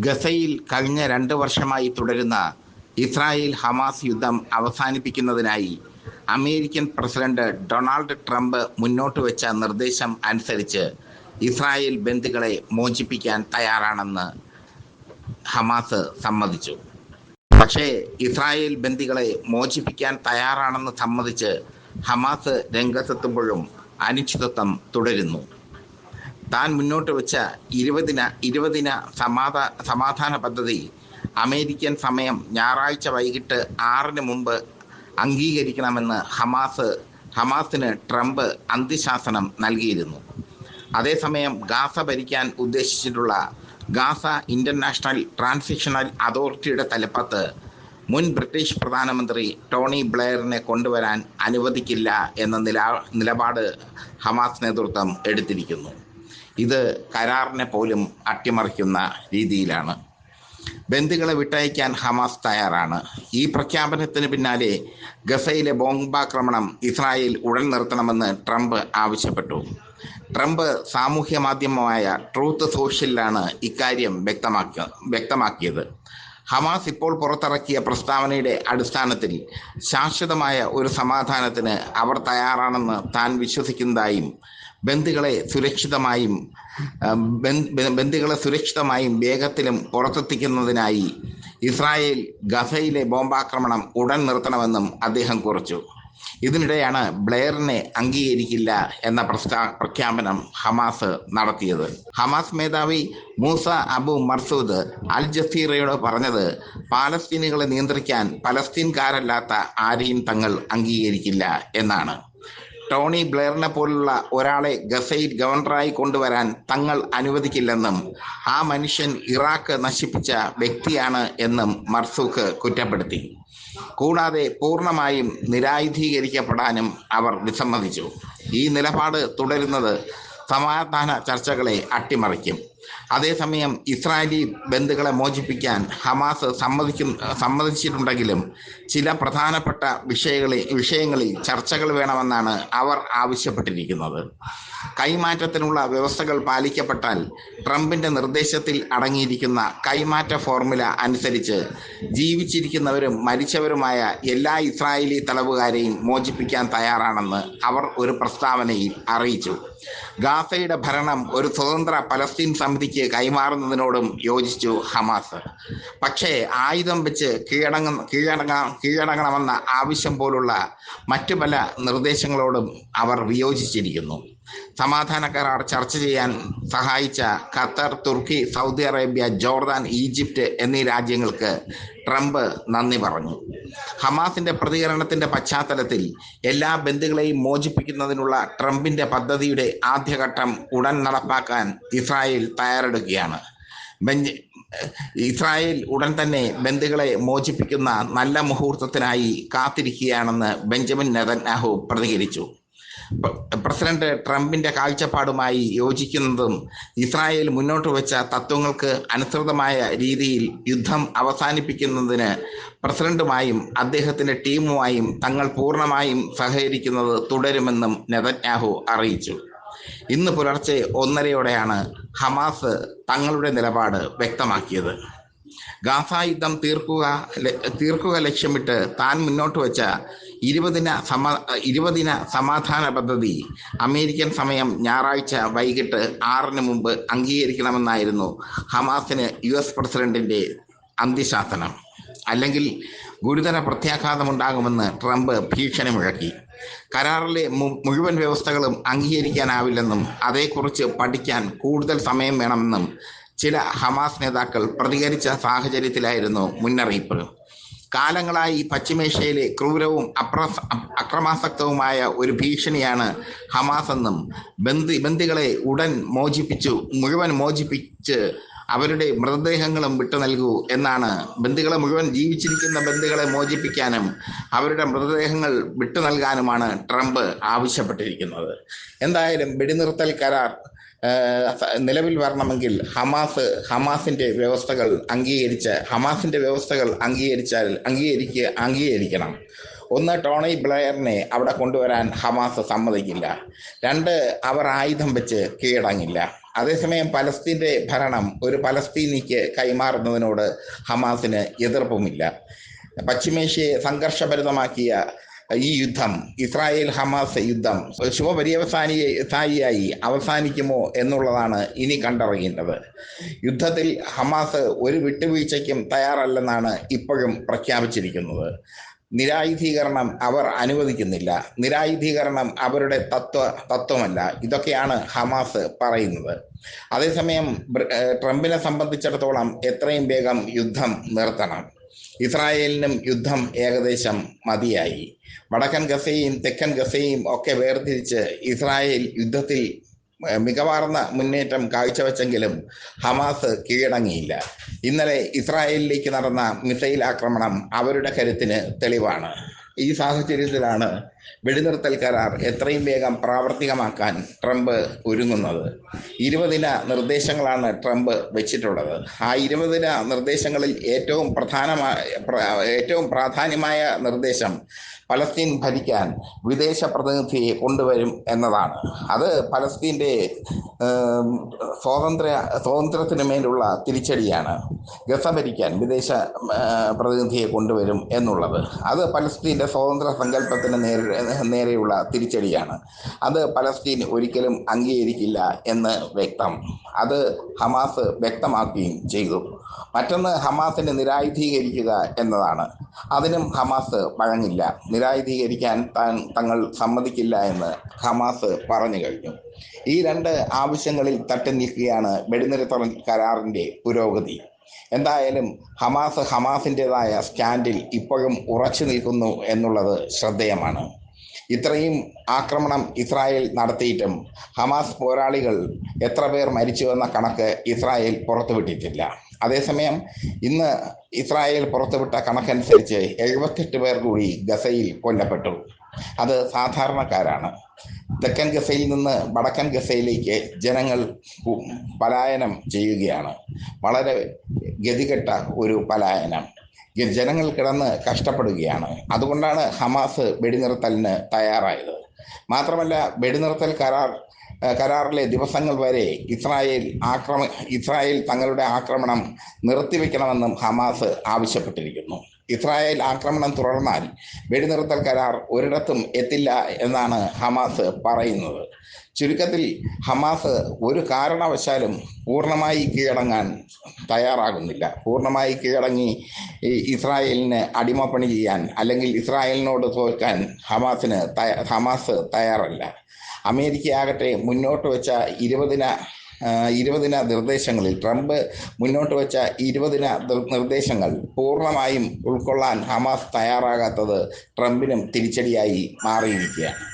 ഗസയിൽ കഴിഞ്ഞ 2 വർഷമായി തുടരുന്ന ഇസ്രായേൽ ഹമാസ് യുദ്ധം അവസാനിപ്പിക്കുന്നതിനായി അമേരിക്കൻ പ്രസിഡന്റ് ഡൊണാൾഡ് ട്രംപ് മുന്നോട്ടുവെച്ച നിർദ്ദേശം അനുസരിച്ച് ഇസ്രായേൽ ബന്ദികളെ മോചിപ്പിക്കാൻ തയ്യാറാണെന്ന് ഹമാസ് സമ്മതിച്ചു. പക്ഷേ ഇസ്രായേൽ ബന്ദികളെ മോചിപ്പിക്കാൻ തയ്യാറാണെന്ന് സമ്മതിച്ച് ഹമാസ് രംഗത്തെത്തുമ്പോഴും അനിശ്ചിതത്വം തുടരുന്നു. താൻ മുന്നോട്ട് വെച്ച ഇരുപതിന സമാധാന പദ്ധതി അമേരിക്കൻ സമയം ഞായറാഴ്ച വൈകിട്ട് 6-ന് മുമ്പ് അംഗീകരിക്കണമെന്ന് ഹമാസിന് ട്രംപ് അന്ത്യശാസനം നൽകിയിരുന്നു. അതേസമയം ഗാസ ഭരിക്കാൻ ഉദ്ദേശിച്ചിട്ടുള്ള ഗാസ ഇന്റർനാഷണൽ ട്രാൻസിഷണൽ അതോറിറ്റിയുടെ തലപ്പത്ത് മുൻ ബ്രിട്ടീഷ് പ്രധാനമന്ത്രി ടോണി ബ്ലെയറിനെ കൊണ്ടുവരാൻ അനുവദിക്കില്ല എന്ന നിലപാട് ഹമാസ് നേതൃത്വം എടുത്തിരിക്കുന്നു. ഇത് കരാറിനെ പോലും അട്ടിമറിക്കുന്ന രീതിയിലാണ്. ബന്ദികളെ വിട്ടയക്കാൻ ഹമാസ് തയ്യാറാണ്. ഈ പ്രഖ്യാപനത്തിന് പിന്നാലെ ഗസയിലെ ബോംബാക്രമണം ഇസ്രായേൽ ഉടൻ നിർത്തണമെന്ന് ട്രംപ് ആവശ്യപ്പെട്ടു. ട്രംപ് സാമൂഹ്യ മാധ്യമമായ ട്രൂത്ത് സോഷ്യലിലാണ് ഇക്കാര്യം വ്യക്തമാക്കിയത്. ഹമാസ് ഇപ്പോൾ പുറത്തിറക്കിയ പ്രസ്താവനയുടെ അടിസ്ഥാനത്തിൽ ശാശ്വതമായ ഒരു സമാധാനത്തിന് അവർ തയ്യാറാണെന്ന് താൻ വിശ്വസിക്കുന്നതായും ബന്ദികളെ സുരക്ഷിതമായും വേഗത്തിലും പുറത്തെത്തിക്കുന്നതിനായി ഇസ്രായേൽ ഗസയിലെ ബോംബാക്രമണം ഉടൻ നിർത്തണമെന്നും അദ്ദേഹം കുറിച്ചു. ഇതിനിടെയാണ് ബ്ലെയറിനെ അംഗീകരിക്കില്ല എന്ന പ്രഖ്യാപനം ഹമാസ് നടത്തിയത്. ഹമാസ് മേധാവി മൂസ അബു മർസൂദ് അൽ ജസീറയോട് പറഞ്ഞത്, പാലസ്തീനികളെ നിയന്ത്രിക്കാൻ പലസ്തീൻകാരല്ലാത്ത ആരെയും തങ്ങൾ അംഗീകരിക്കില്ല എന്നാണ്. ടോണി ബ്ലെയറിനെ പോലുള്ള ഒരാളെ ഗസയിൽ ഗവർണറായി കൊണ്ടുവരാൻ തങ്ങൾ അനുവദിക്കില്ലെന്നും ആ മനുഷ്യൻ ഇറാഖ് നശിപ്പിച്ച വ്യക്തിയാണ് എന്നും മർസൂഖ് കുറ്റപ്പെടുത്തി. കൂടാതെ പൂർണ്ണമായും നിരായുധീകരിക്കപ്പെടാനും അവർ വിസമ്മതിച്ചു. ഈ നിലപാട് തുടരുന്നത് സമാധാന ചർച്ചകളെ അട്ടിമറിക്കും. അതേസമയം ഇസ്രായേലി ബന്ദികളെ മോചിപ്പിക്കാൻ ഹമാസ് സമ്മതിച്ചിട്ടുണ്ടെങ്കിലും ചില പ്രധാനപ്പെട്ട വിഷയങ്ങളിൽ ചർച്ചകൾ വേണമെന്നാണ് അവർ ആവശ്യപ്പെട്ടിരിക്കുന്നത്. കൈമാറ്റത്തിനുള്ള വ്യവസ്ഥകൾ പാലിക്കപ്പെട്ടാൽ ട്രംപിന്റെ നിർദ്ദേശത്തിൽ അടങ്ങിയിരിക്കുന്ന കൈമാറ്റ ഫോർമുല അനുസരിച്ച് ജീവിച്ചിരിക്കുന്നവരും മരിച്ചവരുമായ എല്ലാ ഇസ്രായേലി തടവുകാരെയും മോചിപ്പിക്കാൻ തയ്യാറാണെന്ന് അവർ ഒരു പ്രസ്താവനയിൽ അറിയിച്ചു. ഗാസയുടെ ഭരണം ഒരു സ്വതന്ത്ര പലസ്തീൻ സമിതിക്ക് കൈമാറുന്നതിനോടും യോജിച്ചു ഹമാസ്. പക്ഷേ ആയുധം വെച്ച് കീഴടങ്ങണമെന്ന ആവശ്യം പോലുള്ള മറ്റു പല നിർദ്ദേശങ്ങളോടും അവർ വിയോജിച്ചിരിക്കുന്നു. സമാധാന കരാർ ചർച്ച ചെയ്യാൻ സഹായിച്ച ഖത്തർ, തുർക്കി, സൗദി അറേബ്യ, ജോർദാൻ, ഈജിപ്റ്റ് എന്നീ രാജ്യങ്ങൾക്ക് ട്രംപ് നന്ദി പറഞ്ഞു. ഹമാസിന്റെ പ്രതികരണത്തിന്റെ പശ്ചാത്തലത്തിൽ എല്ലാ ബന്ദികളെയും മോചിപ്പിക്കുന്നതിനുള്ള ട്രംപിന്റെ പദ്ധതിയുടെ ആദ്യഘട്ടം ഉടൻ നടപ്പാക്കാൻ ഇസ്രായേൽ തയ്യാറെടുക്കുകയാണ്. ഇസ്രായേൽ ഉടൻ തന്നെ ബന്ദികളെ മോചിപ്പിക്കുന്ന നല്ല മുഹൂർത്തത്തിനായി കാത്തിരിക്കുകയാണെന്ന് ബെഞ്ചമിൻ നെതന്യാഹു പ്രതികരിച്ചു. പ്രസിഡന്റ് ട്രംപിന്റെ കാഴ്ചപ്പാടുമായി യോജിക്കുന്നതും ഇസ്രായേൽ മുന്നോട്ട് വെച്ച തത്വങ്ങൾക്ക് അനുസൃതമായ രീതിയിൽ യുദ്ധം അവസാനിപ്പിക്കുന്നതിന് പ്രസിഡന്റുമായും അദ്ദേഹത്തിന്റെ ടീമുമായും തങ്ങൾ പൂർണ്ണമായും സഹകരിക്കുന്നത് തുടരുമെന്നും നെതന്യാഹു അറിയിച്ചു. ഇന്ന് പുലർച്ചെ 1:30-യോടെയാണ് ഹമാസ് തങ്ങളുടെ നിലപാട് വ്യക്തമാക്കിയത്. ഗാസ യുദ്ധം തീർക്കുക ലക്ഷ്യമിട്ട് താൻ മുന്നോട്ട് വെച്ച 20 സമാധാന പദ്ധതി അമേരിക്കൻ സമയം ഞായറാഴ്ച വൈകിട്ട് 6-ന് മുമ്പ് അംഗീകരിക്കണമെന്നായിരുന്നു ഹമാസിന് US പ്രസിഡന്റിന്റെ അന്ത്യശാസനം. അല്ലെങ്കിൽ ഗുരുതര പ്രത്യാഘാതമുണ്ടാകുമെന്ന് ട്രംപ് ഭീഷണി മുഴക്കി. കരാറിലെ മുഴുവൻ വ്യവസ്ഥകളും അംഗീകരിക്കാനാവില്ലെന്നും അതേക്കുറിച്ച് പഠിക്കാൻ കൂടുതൽ സമയം വേണമെന്നും ചില ഹമാസ് നേതാക്കൾ പ്രതികരിച്ച സാഹചര്യത്തിലായിരുന്നു മുന്നറിയിപ്പ്. കാലങ്ങളായി പശ്ചിമേഷ്യയിലെ ക്രൂരവും അക്രമാസക്തവുമായ ഒരു ഭീഷണിയാണ് ഹമാസ് എന്നും ബന്ദികളെ മുഴുവൻ മോചിപ്പിച്ച് അവരുടെ മൃതദേഹങ്ങളും വിട്ടു നൽകൂ എന്നാണ്, ജീവിച്ചിരിക്കുന്ന ബന്ദികളെ മോചിപ്പിക്കാനും അവരുടെ മൃതദേഹങ്ങൾ വിട്ടു നൽകാനുമാണ് ട്രംപ് ആവശ്യപ്പെട്ടിരിക്കുന്നത്. എന്തായാലും വെടിനിർത്തൽ കരാർ നിലവിൽ വരണമെങ്കിൽ ഹമാസിന്റെ വ്യവസ്ഥകൾ അംഗീകരിക്കണം. 1, ടോണി ബ്ലെയറിനെ അവിടെ കൊണ്ടുവരാൻ ഹമാസ് സമ്മതിക്കില്ല. 2, അവർ ആയുധം വെച്ച് കീഴടങ്ങില്ല. അതേസമയം പലസ്തീൻ്റെ ഭരണം ഒരു പലസ്തീനിക്ക് കൈമാറുന്നതിനോട് ഹമാസിന് എതിർപ്പുമില്ല. പശ്ചിമേഷ്യയെ സംഘർഷഭരിതമാക്കിയ ഈ യുദ്ധം, ഇസ്രായേൽ ഹമാസ് യുദ്ധം ശുഭപര്യവസാനിയായി അവസാനിക്കുമോ എന്നുള്ളതാണ് ഇനി കണ്ടറിയേണ്ടത്. യുദ്ധത്തിൽ ഹമാസ് ഒരു വിട്ടുവീഴ്ചയ്ക്കും തയ്യാറല്ലെന്നാണ് ഇപ്പോഴും പ്രഖ്യാപിച്ചിരിക്കുന്നത്. നിരായുധീകരണം അവർ അനുവദിക്കുന്നില്ല. നിരായുധീകരണം അവരുടെ തത്വമല്ല. ഇതൊക്കെയാണ് ഹമാസ് പറയുന്നത്. അതേസമയം ട്രംപിനെ സംബന്ധിച്ചിടത്തോളം എത്രയും വേഗം യുദ്ധം നിർത്തണം. ഇസ്രായേലിനും യുദ്ധം ഏകദേശം മതിയായി. വടക്കൻ ഗസയും തെക്കൻ ഗസയും ഒക്കെ വേർതിരിച്ച് ഇസ്രായേൽ യുദ്ധത്തിൽ മികവാർന്ന മുന്നേറ്റം കാഴ്ചവെച്ചെങ്കിലും ഹമാസ് കീഴടങ്ങിയില്ല. ഇന്നലെ ഇസ്രായേലിലേക്ക് നടന്ന മിസൈൽ ആക്രമണം അവരുടെ കരുത്തിന് തെളിവാണ്. ഈ സാഹചര്യത്തിലാണ് വെടിനിർത്തൽ കരാർ എത്രയും വേഗം പ്രാവർത്തികമാക്കാൻ ട്രംപ് ഒരുങ്ങുന്നത്. 20 ദിന നിർദ്ദേശങ്ങളാണ് ട്രംപ് വെച്ചിട്ടുള്ളത്. ആ 20 ദിന നിർദ്ദേശങ്ങളിൽ ഏറ്റവും പ്രാധാന്യമായ നിർദ്ദേശം പലസ്തീൻ ഭരിക്കാൻ വിദേശ പ്രതിനിധിയെ കൊണ്ടുവരും എന്നതാണ്. അത് പലസ്തീൻ്റെ സ്വാതന്ത്ര്യത്തിന് മേലുള്ള തിരിച്ചടിയാണ്. ഗസ ഭരിക്കാൻ വിദേശ പ്രതിനിധിയെ കൊണ്ടുവരും എന്നുള്ളത് അത് പലസ്തീൻ്റെ സ്വാതന്ത്ര്യ സങ്കല്പത്തിന് നേരെയുള്ള തിരിച്ചടിയാണ്. അത് പലസ്തീൻ ഒരിക്കലും അംഗീകരിക്കില്ല എന്ന് വ്യക്തം. അത് ഹമാസ് വ്യക്തമാക്കുകയും ചെയ്തു. മറ്റൊന്ന്, ഹമാസിനെ നിരായുധീകരിക്കുക എന്നതാണ്. അതിനും ഹമാസ് വഴങ്ങില്ല. നിരായുധീകരിക്കാൻ തങ്ങൾ സമ്മതിക്കില്ല എന്ന് ഹമാസ് പറഞ്ഞു കഴിഞ്ഞു. ഈ 2 ആവശ്യങ്ങളിൽ തട്ടി നിൽക്കുകയാണ് വെടിനിർത്തൽ കരാറിൻ്റെ പുരോഗതി. എന്തായാലും ഹമാസിൻ്റെതായ സ്റ്റാൻഡിൽ ഇപ്പോഴും ഉറച്ചു നിൽക്കുന്നു എന്നുള്ളത് ശ്രദ്ധേയമാണ്. ഇത്രയും ആക്രമണം ഇസ്രായേൽ നടത്തിയിട്ടും ഹമാസ് പോരാളികൾ എത്ര പേർ മരിച്ചുവെന്ന കണക്ക് ഇസ്രായേൽ പുറത്തുവിട്ടിട്ടില്ല. അതേസമയം ഇന്ന് ഇസ്രായേൽ പുറത്തുവിട്ട കണക്കനുസരിച്ച് 78 പേർ കൂടി ഗസയിൽ കൊല്ലപ്പെട്ടു. അത് സാധാരണക്കാരാണ്. തെക്കൻ ഗസയിൽ നിന്ന് വടക്കൻ ഗസയിലേക്ക് ജനങ്ങൾ പലായനം ചെയ്യുകയാണ്. വളരെ ഗതികെട്ട ഒരു പലായനം. ജനങ്ങൾ കിടന്ന് കഷ്ടപ്പെടുകയാണ്. അതുകൊണ്ടാണ് ഹമാസ് വെടിനിർത്തലിന് തയ്യാറായത്. മാത്രമല്ല, വെടിനിർത്തൽ കരാറിലെ ദിവസങ്ങൾ വരെ ഇസ്രായേൽ തങ്ങളുടെ ആക്രമണം നിർത്തിവെക്കണമെന്നും ഹമാസ് ആവശ്യപ്പെട്ടിരിക്കുന്നു. ഇസ്രായേൽ ആക്രമണം തുടർന്നാൽ വെടിനിർത്തൽ കരാർ ഒരിടത്തും എത്തില്ല എന്നാണ് ഹമാസ് പറയുന്നത്. ചുരുക്കത്തിൽ ഹമാസ് ഒരു കാരണവശാലും പൂർണ്ണമായി കീഴടങ്ങാൻ തയ്യാറാകുന്നില്ല. പൂർണ്ണമായി കീഴടങ്ങി ഇസ്രായേലിന് അടിമപ്പണി ചെയ്യാൻ അല്ലെങ്കിൽ ഇസ്രായേലിനോട് തോൽക്കാൻ ഹമാസ് തയ്യാറല്ല. അമേരിക്കയാകട്ടെ മുന്നോട്ട് വെച്ച 20 ദിന നിർദ്ദേശങ്ങളിൽ ട്രംപ് മുന്നോട്ട് വെച്ച 20 ദിന നിർദ്ദേശങ്ങൾ പൂർണ്ണമായും ഉൾക്കൊള്ളാൻ ഹമാസ് തയ്യാറാകാത്തത് ട്രംപിനും തിരിച്ചടിയായി മാറിയിരിക്കുകയാണ്.